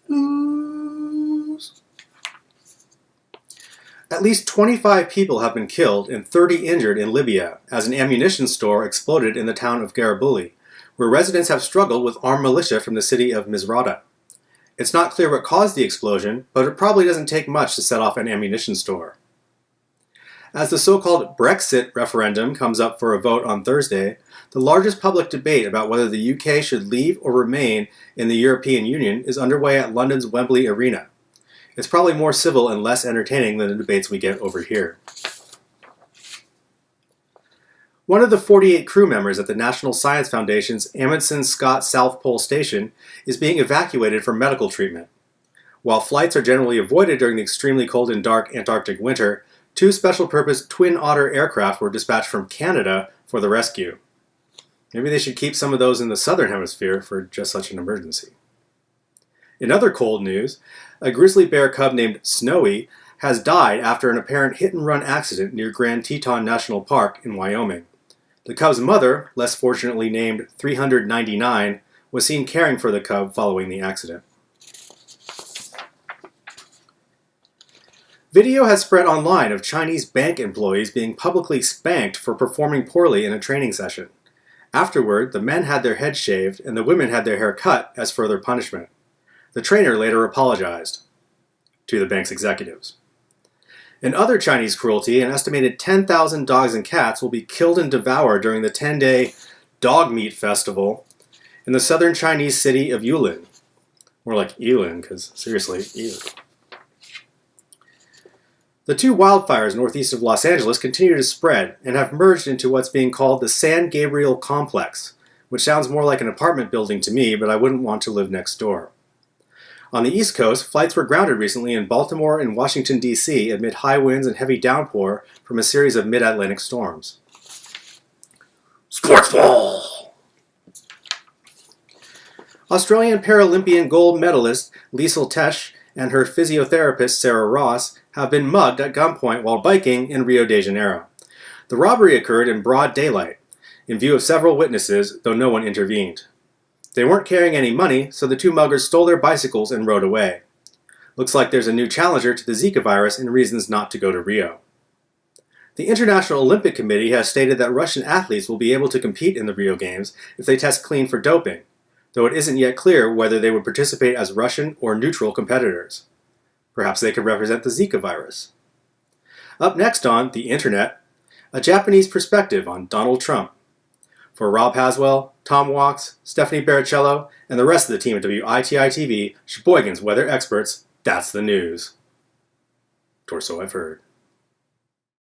News. At least 25 people have been killed and 30 injured in Libya as an ammunition store exploded in the town of Garibaldi, where residents have struggled with armed militia from the city of Misrata. It's not clear what caused the explosion, but it probably doesn't take much to set off an ammunition store. As the so-called Brexit referendum comes up for a vote on Thursday, the largest public debate about whether the UK should leave or remain in the European Union is underway at London's Wembley Arena. It's probably more civil and less entertaining than the debates we get over here. One of the 48 crew members at the National Science Foundation's Amundsen Scott South Pole Station is being evacuated for medical treatment. While flights are generally avoided during the extremely cold and dark Antarctic winter, 2 special-purpose Twin Otter aircraft were dispatched from Canada for the rescue. Maybe they should keep some of those in the southern hemisphere for just such an emergency. In other cold news, a grizzly bear cub named Snowy has died after an apparent hit-and-run accident near Grand Teton National Park in Wyoming. The cub's mother, less fortunately named 399, was seen caring for the cub following the accident. Video has spread online of Chinese bank employees being publicly spanked for performing poorly in a training session. Afterward, the men had their heads shaved and the women had their hair cut as further punishment. The trainer later apologized to the bank's executives. In other Chinese cruelty, an estimated 10,000 dogs and cats will be killed and devoured during the 10-day Dog Meat Festival in the southern Chinese city of Yulin. More like Yulin, because seriously, Yulin. The 2 wildfires northeast of Los Angeles continue to spread and have merged into what's being called the San Gabriel Complex, which sounds more like an apartment building to me, but I wouldn't want to live next door. On the East Coast, flights were grounded recently in Baltimore and Washington, D.C. amid high winds and heavy downpour from a series of mid-Atlantic storms. Sportsball! Australian Paralympian gold medalist Liesl Tesch and her physiotherapist Sarah Ross have been mugged at gunpoint while biking in Rio de Janeiro. The robbery occurred in broad daylight, in view of several witnesses, though no one intervened. They weren't carrying any money, so the 2 muggers stole their bicycles and rode away. Looks like there's a new challenger to the Zika virus and reasons not to go to Rio. The International Olympic Committee has stated that Russian athletes will be able to compete in the Rio Games if they test clean for doping, though it isn't yet clear whether they would participate as Russian or neutral competitors. Perhaps they could represent the Zika virus. Up next on The Internet, a Japanese perspective on Donald Trump. For Rob Haswell, Tom Walks, Stephanie Baricello, and the rest of the team at WITI-TV, Sheboygan's weather experts, that's the news. Torso I've heard.